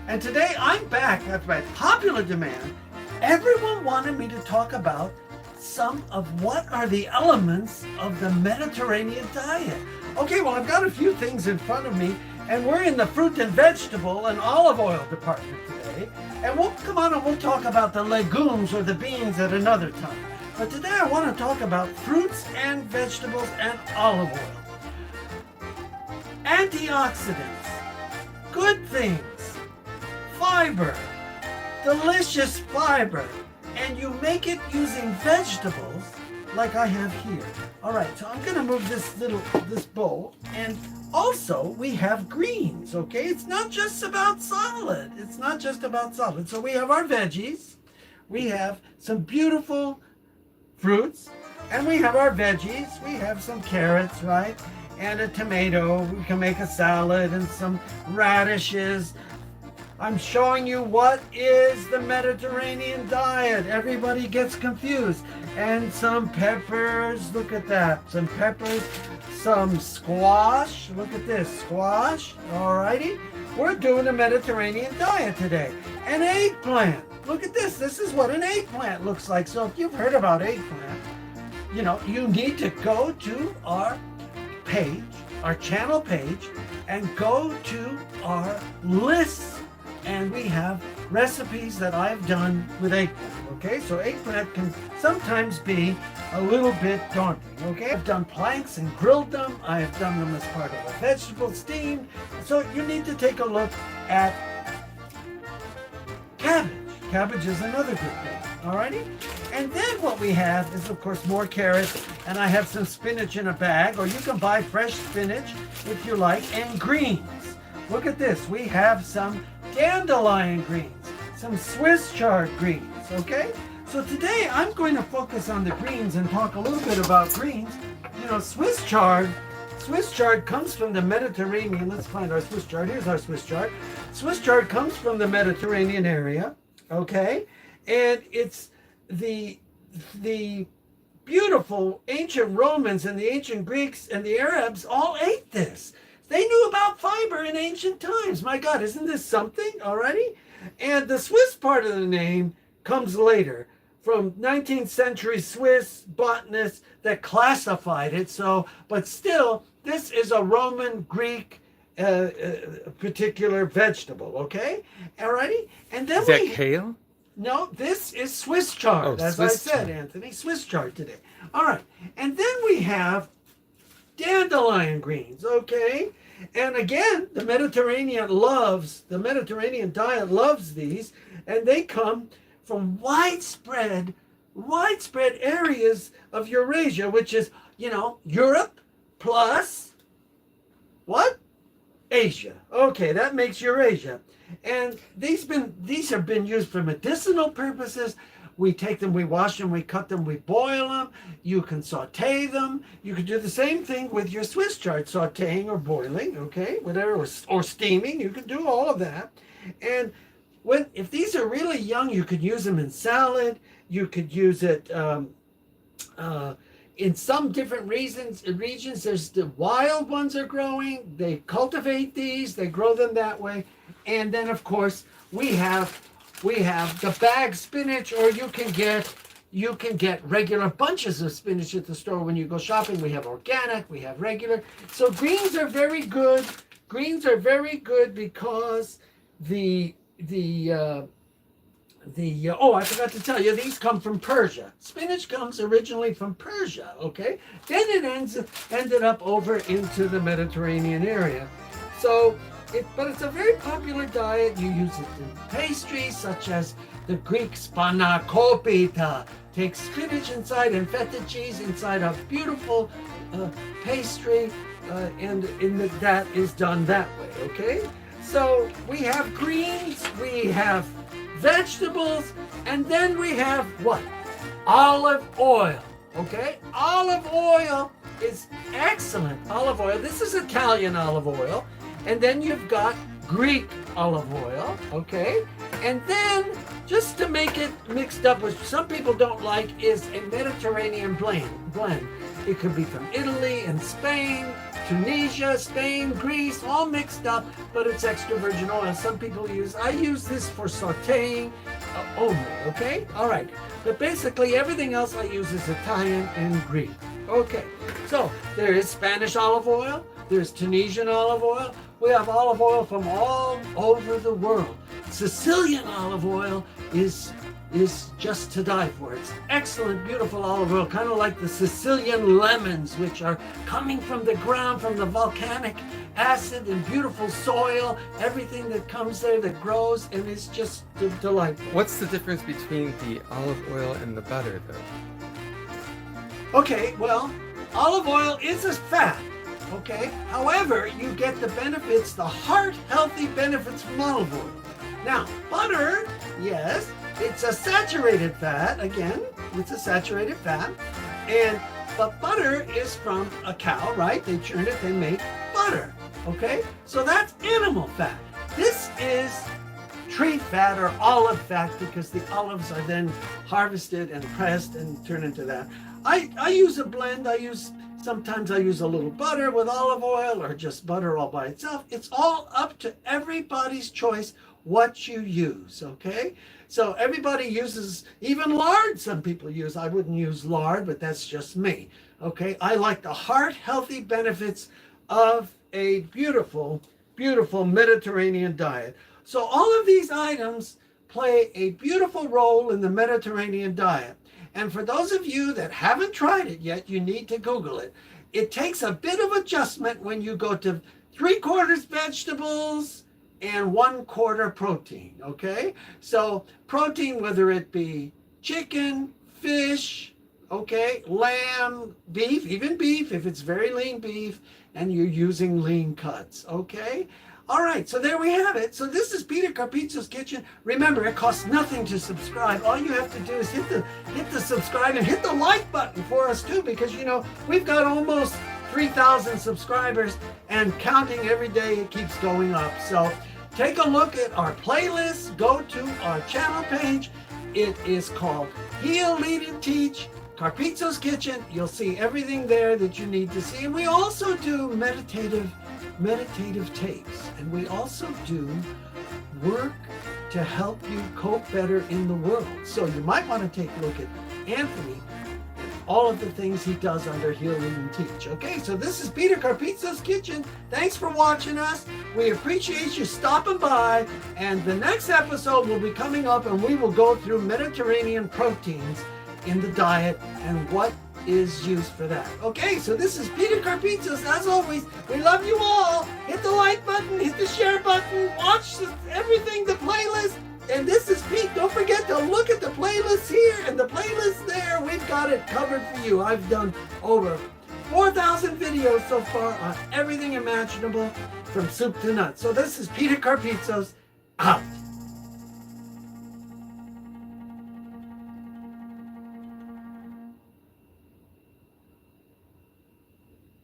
And today I'm back by popular demand. Everyone wanted me to talk about some of what are the elements of the Mediterranean diet. Okay, well, I've got a few things in front of me, and we're in the fruit and vegetable and olive oil department today. And we'll come on and we'll talk about the legumes or the beans at another time. But today I want to talk about fruits and vegetables and olive oil. Antioxidants, good things, fiber, delicious fiber, and you make it using vegetables like I have here. All right, so I'm gonna move this bowl, and also we have greens, okay? It's not just about salad. It's not just about salad. So we have our veggies, we have some beautiful fruits, and we have our veggies. We have some carrots, right? And a tomato. We can make a salad and some radishes. I'm showing you what is the Mediterranean diet. Everybody gets confused. And some peppers, look at that. Some peppers, some squash. Look at this, squash. Alrighty. We're doing a Mediterranean diet today. An eggplant. Look at this. This is what an eggplant looks like. So if you've heard about eggplant, you need to go to our page, our channel page, and go to our lists. And we have recipes that I've done with eggplant, okay? So eggplant can sometimes be a little bit daunting, okay? I've done planks and grilled them. I have done them as part of a vegetable steamed. So you need to take a look at cabbage. Cabbage is another good thing, alrighty? And then what we have is, of course, more carrots, and I have some spinach in a bag, or you can buy fresh spinach if you like, and greens. Look at this. We have some dandelion greens, some Swiss chard greens, okay? So today I'm going to focus on the greens and talk a little bit about greens. Swiss chard comes from the Mediterranean. Let's find our Swiss chard. Here's our Swiss chard. Swiss chard comes from the Mediterranean area, okay? And it's the beautiful ancient Romans and the ancient Greeks and the Arabs all ate this. They knew about fiber in ancient times. My God, isn't this something already? And the Swiss part of the name comes later from 19th century Swiss botanists that classified it. So, but still, this is a Roman Greek particular vegetable, okay? Alrighty? And then is that kale? No, this is Swiss chard, as I said, Anthony. Swiss chard today. All right. And then we have dandelion greens, okay? And again, the Mediterranean diet loves these, and they come from widespread areas of Eurasia, which is, Europe plus what? Asia. Okay, that makes Eurasia. And these have been used for medicinal purposes. We take them, we wash them, we cut them, we boil them. You can saute them. You can do the same thing with your Swiss chard, sauteing or boiling, okay, whatever, or steaming. You can do all of that. And if these are really young, you could use them in salad. You could use it in some different regions. There's the wild ones are growing. They cultivate these. They grow them that way. And then, of course, we have the bag spinach, or you can get regular bunches of spinach at the store when you go shopping. We have organic, we have regular. So greens are very good. Greens are very good because I forgot to tell you, these come from Persia. Spinach comes originally from Persia, okay? Then it ended up over into the Mediterranean area. So, but it's a very popular diet. You use it in pastries, such as the Greek spanakopita. Take spinach inside and feta cheese inside a beautiful pastry, and that is done that way, okay? So we have greens, we have vegetables, and then we have what? Olive oil, okay? Olive oil is excellent. Olive oil, this is Italian olive oil. And then you've got Greek olive oil, okay? And then, just to make it mixed up, which some people don't like, is a Mediterranean blend. It could be from Italy and Spain, Tunisia, Spain, Greece, all mixed up, but it's extra virgin oil. Some people I use this for sauteing only, okay? All right, but basically everything else I use is Italian and Greek. Okay, so there is Spanish olive oil, there's Tunisian olive oil, we have olive oil from all over the world. Sicilian olive oil is just to die for. It's excellent, beautiful olive oil, kind of like the Sicilian lemons, which are coming from the ground, from the volcanic acid and beautiful soil, everything that comes there that grows, and it's just delightful. What's the difference between the olive oil and the butter, though? Okay, well, olive oil is a fat, okay? However, you get the benefits, the heart-healthy benefits from olive oil. Now, butter, yes, it's a saturated fat. Again, it's a saturated fat. But butter is from a cow, right? They churn it, they make butter, okay? So that's animal fat. This is tree fat or olive fat because the olives are then harvested and pressed and turned into that. I use a blend. Sometimes I use a little butter with olive oil or just butter all by itself. It's all up to everybody's choice what you use, okay? So everybody uses, even lard some people use. I wouldn't use lard, but that's just me, okay? I like the heart-healthy benefits of a beautiful, beautiful Mediterranean diet. So all of these items play a beautiful role in the Mediterranean diet. And for those of you that haven't tried it yet, you need to Google it. It takes a bit of adjustment when you go to 3/4 vegetables and 1/4 protein, okay? So protein, whether it be chicken, fish, okay, lamb, beef, even beef, if it's very lean beef, and you're using lean cuts, okay? All right, so there we have it. So this is Peter Carpizzo's Kitchen. Remember, it costs nothing to subscribe. All you have to do is hit the subscribe and hit the like button for us too, because you know we've got almost 3,000 subscribers and counting every day. It keeps going up. So take a look at our playlist. Go to our channel page. It is called Heal, Lead, and Teach Carpizzo's Kitchen. You'll see everything there that you need to see. And we also do meditative tapes, and we also do work to help you cope better in the world. So you might want to take a look at Anthony and all of the things he does under Heal, Lead, and Teach. Okay, so this is Peter Carpizzo's Kitchen. Thanks for watching us. We appreciate you stopping by, and the next episode will be coming up, and we will go through Mediterranean proteins in the diet and what is used for that. Okay, so this is Peter Carpizzo's. As always, we love you all. Hit the like button, hit the share button, watch everything, the playlist. And this is Pete. Don't forget to look at the playlist here and the playlist there. We've got it covered for you. I've done over 4,000 videos so far on everything imaginable from soup to nuts. So this is Peter Carpizzo's out.